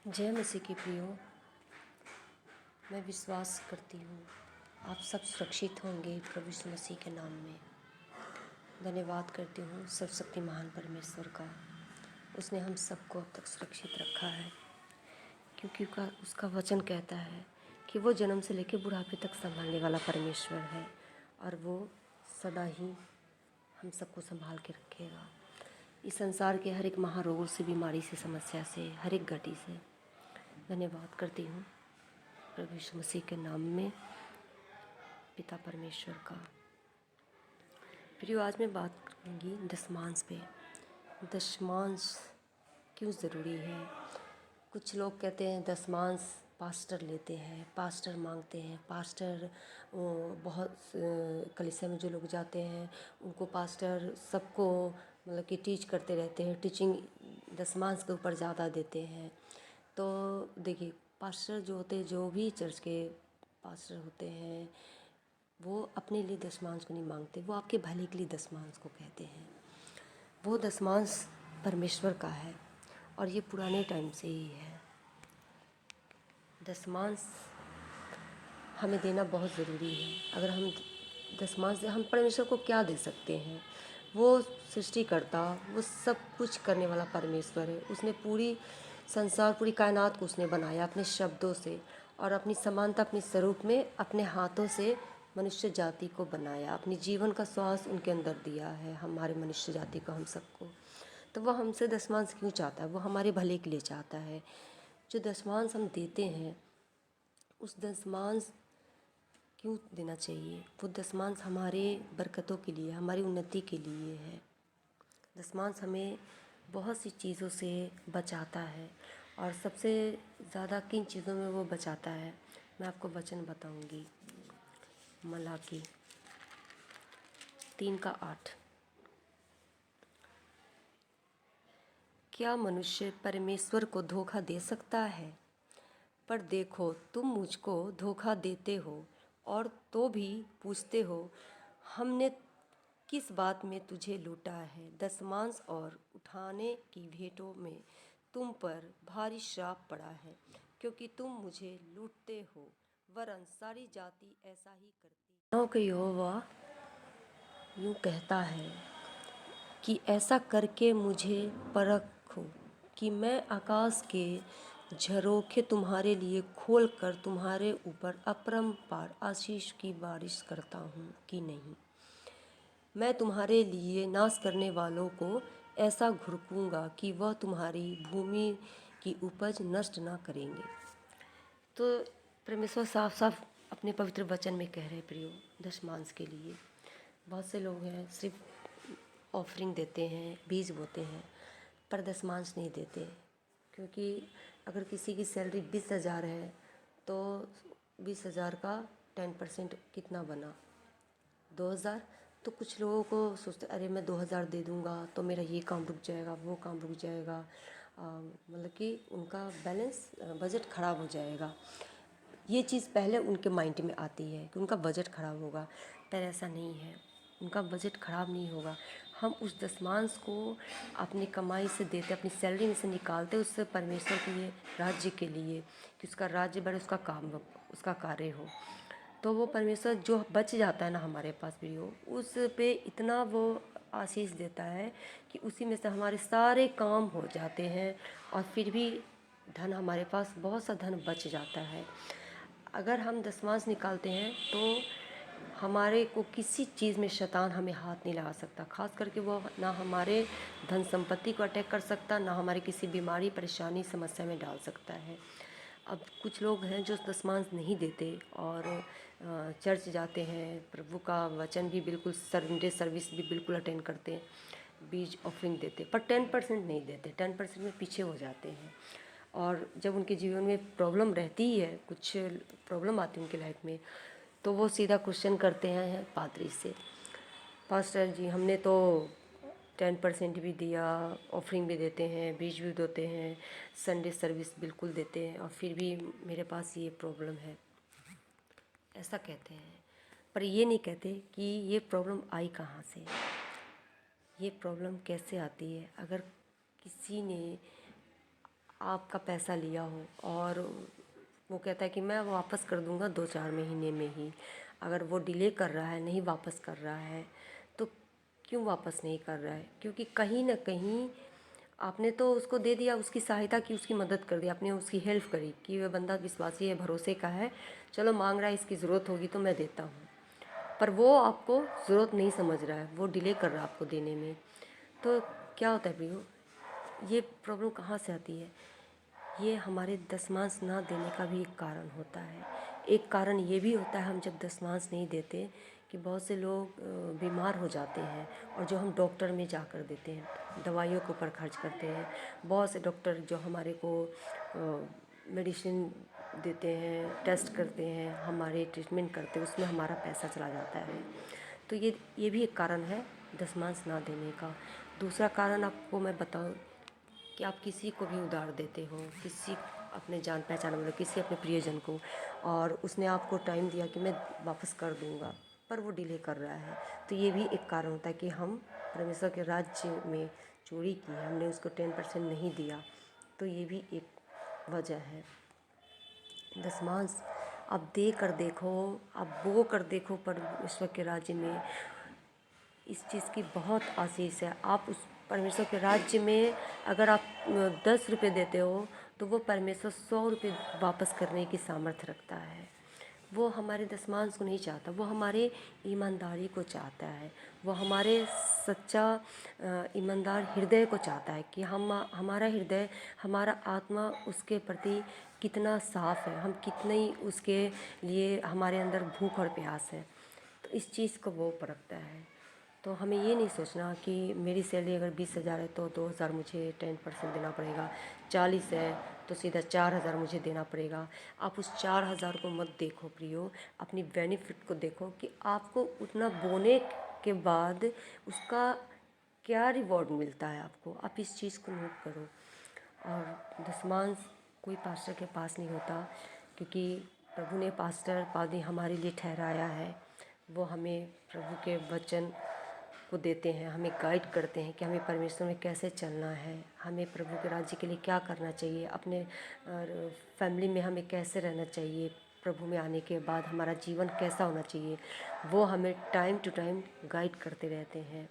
जय मसीह की प्रियो। मैं विश्वास करती हूँ आप सब सुरक्षित होंगे प्रभु यीशु मसीह के नाम में। धन्यवाद करती हूँ सर्वशक्ति महान परमेश्वर का। उसने हम सबको अब तक सुरक्षित रखा है, क्योंकि उसका वचन कहता है कि वो जन्म से लेकर बुढ़ापे तक संभालने वाला परमेश्वर है और वो सदा ही हम सबको संभाल के रखेगा। इस संसार के हर एक महारोग से, बीमारी से, समस्या से, हर एक घटी से धन्यवाद करती हूँ प्रभु यीशु मसीह के नाम में, पिता परमेश्वर का। प्रियो, आज मैं बात करूँगी दशमांश पे। दशमांश क्यों ज़रूरी है? कुछ लोग कहते हैं दशमांश पास्टर लेते हैं, पास्टर मांगते हैं, पास्टर बहुत कलीसिया में जो लोग जाते हैं उनको पास्टर सबको मतलब कि टीच करते रहते हैं, टीचिंग दशमांश के ऊपर ज़्यादा देते हैं। तो देखिए, पास्टर जो होते हैं, जो भी चर्च के पास्टर होते हैं, वो अपने लिए दशमांश को नहीं मांगते, वो आपके भले के लिए दशमांश को कहते हैं। वो दशमांश परमेश्वर का है और ये पुराने टाइम से ही है। दशमांश हमें देना बहुत ज़रूरी है। अगर हम दशमांश हम परमेश्वर को क्या दे सकते हैं? वो सृष्टिकर्ता, वो सब कुछ करने वाला परमेश्वर है। उसने पूरी संसार, पूरी कायनात को उसने बनाया अपने शब्दों से और अपनी समानता, अपने स्वरूप में अपने हाथों से मनुष्य जाति को बनाया। अपनी जीवन का श्वास उनके अंदर दिया है, हमारे मनुष्य जाति को, हम सबको। तो वह हमसे दशमांश क्यों चाहता है? वो हमारे भले के लिए चाहता है। जो दशमांश हम देते हैं, उस दशमांश क्यों देना चाहिए? वो दशमांश हमारे बरकतों के लिए, हमारी उन्नति के लिए है। दशमांश हमें बहुत सी चीज़ों से बचाता है और सबसे ज़्यादा किन चीज़ों में वो बचाता है, मैं आपको वचन बताऊंगी। मलाकी 3:8। क्या मनुष्य परमेश्वर को धोखा दे सकता है? पर देखो, तुम मुझको धोखा देते हो और तो भी पूछते हो, हमने किस बात में तुझे लूटा है? दशमांश और उठाने की भेंटों में तुम पर भारी श्राप पड़ा है, क्योंकि तुम मुझे लूटते हो, वरन सारी जाति ऐसा ही करती है। यहोवा यूँ कहता है कि ऐसा करके मुझे परखो कि मैं आकाश के झरोखे तुम्हारे लिए खोल कर तुम्हारे ऊपर अपरंपार आशीष की बारिश करता हूँ कि नहीं। मैं तुम्हारे लिए नाश करने वालों को ऐसा घुड़कूंगा कि वह तुम्हारी भूमि की उपज नष्ट ना करेंगे। तो परमेश्वर साफ साफ अपने पवित्र वचन में कह रहे प्रियो, दशमांश के लिए। बहुत से लोग हैं सिर्फ ऑफरिंग देते हैं, बीज बोते हैं, पर दशमांश नहीं देते। क्योंकि अगर किसी की सैलरी 20,000 है तो 20,000 का 10% कितना बना? 2,000। तो कुछ लोगों को सोचते, अरे मैं 2,000 दे दूँगा तो मेरा ये काम रुक जाएगा, वो काम रुक जाएगा, मतलब कि उनका बैलेंस, बजट ख़राब हो जाएगा। ये चीज़ पहले उनके माइंड में आती है कि उनका बजट ख़राब होगा, पर ऐसा नहीं है। उनका बजट ख़राब नहीं होगा। हम उस दशमांश को अपनी कमाई से देते, अपनी सैलरी में से निकालते, उससे परमेश्वर के लिए, राज्य के लिए, कि उसका राज्य बढ़े, उसका काम, उसका कार्य हो। तो वो परमेश्वर जो बच जाता है ना हमारे पास भी हो, उस पे इतना वो आशीष देता है कि उसी में से हमारे सारे काम हो जाते हैं और फिर भी धन, हमारे पास बहुत सा धन बच जाता है। अगर हम दशमांश निकालते हैं तो हमारे को किसी चीज़ में शैतान हमें हाथ नहीं लगा सकता। खास करके वो ना हमारे धन संपत्ति को अटैक कर सकता, ना हमारे किसी बीमारी, परेशानी, समस्या में डाल सकता है। अब कुछ लोग हैं जो दशमांश नहीं देते और चर्च जाते हैं, प्रभु का वचन भी बिल्कुल, संडे सर्विस भी बिल्कुल अटेंड करते हैं, बीज ऑफरिंग देते, पर 10% नहीं देते, 10% में पीछे हो जाते हैं। और जब उनके जीवन में प्रॉब्लम रहती ही है, कुछ प्रॉब्लम आती है उनकी लाइफ में, तो वो सीधा क्वेश्चन करते हैं पादरी से, पास्टर जी हमने तो 10% भी दिया, ऑफरिंग भी देते हैं, बीज भी देते हैं, संडे सर्विस बिल्कुल देते हैं, और फिर भी मेरे पास ये प्रॉब्लम है, ऐसा कहते हैं। पर ये नहीं कहते कि ये प्रॉब्लम आई कहाँ से, ये प्रॉब्लम कैसे आती है। अगर किसी ने आपका पैसा लिया हो और वो कहता है कि मैं वापस कर दूंगा 2-4 महीने में ही, अगर वो डिले कर रहा है, नहीं वापस कर रहा है, तो क्यों वापस नहीं कर रहा है? क्योंकि कहीं ना कहीं आपने तो उसको दे दिया, उसकी सहायता की, उसकी मदद कर दी, आपने उसकी हेल्प करी कि वह बंदा विश्वासी है, भरोसे का है, चलो मांग रहा है, इसकी ज़रूरत होगी तो मैं देता हूँ। पर वो आपको ज़रूरत नहीं समझ रहा है, वो डिले कर रहा है आपको देने में। तो क्या होता है प्रियो, ये प्रॉब्लम कहाँ से आती है? ये हमारे दशमांश ना देने का भी एक कारण होता है। एक कारण ये भी होता है, हम जब दशमांश नहीं देते कि बहुत से लोग बीमार हो जाते हैं और जो हम डॉक्टर में जाकर देते हैं, दवाइयों के ऊपर खर्च करते हैं। बहुत से डॉक्टर जो हमारे को मेडिसिन देते हैं, टेस्ट करते हैं, हमारे ट्रीटमेंट करते हैं, उसमें हमारा पैसा चला जाता है। तो ये भी एक कारण है दशमांश ना देने का। दूसरा कारण आपको मैं बताऊं कि आप किसी को भी उधार देते हो, किसी अपने जान पहचान वाले, किसी अपने प्रियजन को, और उसने आपको टाइम दिया कि मैं वापस कर दूंगा, पर वो डिले कर रहा है, तो ये भी एक कारण होता है कि हम परमेश्वर के राज्य में चोरी की है, हमने उसको 10% नहीं दिया। तो ये भी एक वजह है। दशमांश आप दे कर देखो, आप बो कर देखो परमेश्वर के राज्य में, इस चीज़ की बहुत आशीष है। आप उस परमेश्वर के राज्य में अगर आप 10 रुपये देते हो तो वो परमेश्वर 100 रुपये वापस करने की सामर्थ्य रखता है। वो हमारे दशमांश को नहीं चाहता, वो हमारे ईमानदारी को चाहता है, वो हमारे सच्चा ईमानदार हृदय को चाहता है कि हमारा हृदय, हमारा आत्मा उसके प्रति कितना साफ़ है, हम कितने ही उसके लिए हमारे अंदर भूख और प्यास है। तो इस चीज़ को वो परखता है। तो हमें ये नहीं सोचना कि मेरी सैलरी अगर 20,000 है तो 2,000 मुझे 10% देना पड़ेगा, 40 है तो सीधा 4,000 मुझे देना पड़ेगा। आप उस 4,000 को मत देखो प्रियो, अपनी बेनिफिट को देखो कि आपको उतना बोने के बाद उसका क्या रिवॉर्ड मिलता है आपको। आप इस चीज़ को नोट करो। और दशमांश कोई पास्टर के पास नहीं होता, क्योंकि प्रभु ने पास्टर पादी हमारे लिए ठहराया है। वो हमें प्रभु के वचन को देते हैं, हमें गाइड करते हैं कि हमें परमेश्वर में कैसे चलना है, हमें प्रभु के राज्य के लिए क्या करना चाहिए, अपने फैमिली में हमें कैसे रहना चाहिए, प्रभु में आने के बाद हमारा जीवन कैसा होना चाहिए। वो हमें टाइम टू टाइम गाइड करते रहते हैं।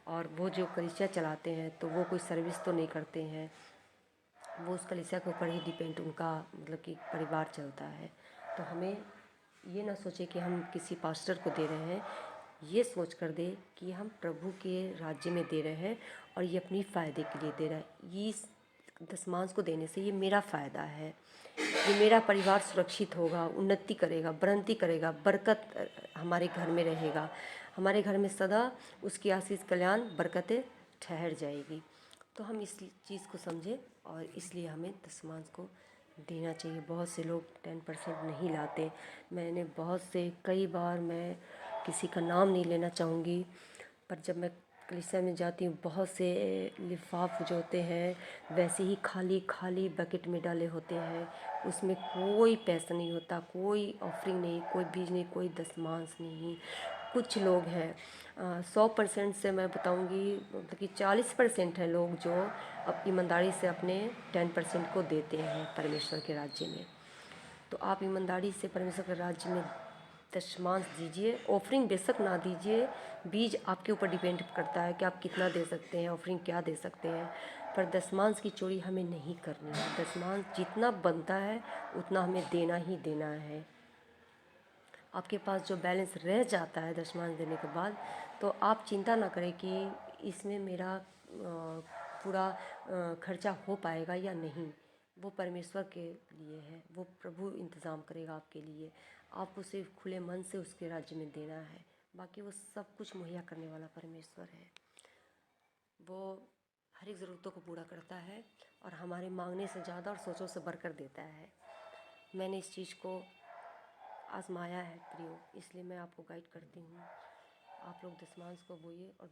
और वो जो कलीसिया चलाते हैं तो वो कोई सर्विस तो नहीं करते हैं, वो उस कलीसिया के ऊपर ही डिपेंड उनका मतलब कि परिवार चलता है। तो हमें ये ना सोचे कि हम किसी पास्टर को दे रहे हैं, ये सोच कर दे कि हम प्रभु के राज्य में दे रहे हैं और ये अपनी फ़ायदे के लिए दे रहा है। ये इस दशमांश को देने से ये मेरा फ़ायदा है, ये मेरा परिवार सुरक्षित होगा, उन्नति करेगा, बढ़ंती करेगा, बरकत हमारे घर में रहेगा, हमारे घर में सदा उसकी आशीष, कल्याण, बरकतें ठहर जाएगी। तो हम इस चीज़ को समझें और इसलिए हमें दशमांश को देना चाहिए। बहुत से लोग 10% नहीं लाते। मैंने बहुत से कई बार, मैं किसी का नाम नहीं लेना चाहूँगी, पर जब मैं कलीसिया में जाती हूँ, बहुत से लिफाफ जो होते हैं वैसे ही खाली खाली बकेट में डाले होते हैं, उसमें कोई पैसा नहीं होता, कोई ऑफरिंग नहीं, कोई बीज नहीं, कोई दशमांश नहीं। कुछ लोग हैं 100% से मैं बताऊंगी, मतलब कि 40% है लोग जो अब ईमानदारी से अपने 10% को देते हैं परमेश्वर के राज्य में। तो आप ईमानदारी से परमेश्वर के राज्य में दशमांश दीजिए। ऑफरिंग बेशक ना दीजिए, बीज आपके ऊपर डिपेंड करता है कि आप कितना दे सकते हैं, ऑफरिंग क्या दे सकते हैं, पर दशमांश की चोरी हमें नहीं करनी है। दशमांश जितना बनता है उतना हमें देना ही देना है। आपके पास जो बैलेंस रह जाता है दशमांश देने के बाद, तो आप चिंता ना करें कि इसमें मेरा पूरा खर्चा हो पाएगा या नहीं। वो परमेश्वर के लिए है, वो प्रभु इंतज़ाम करेगा आपके लिए। आपको सिर्फ खुले मन से उसके राज्य में देना है, बाकी वो सब कुछ मुहैया करने वाला परमेश्वर है। वो हर एक ज़रूरतों को पूरा करता है और हमारे मांगने से ज़्यादा और सोचों से बढ़कर देता है। मैंने इस चीज़ को आजमाया है प्रियो, इसलिए मैं आपको गाइड करती हूँ। आप लोग दशमांश को बोइए और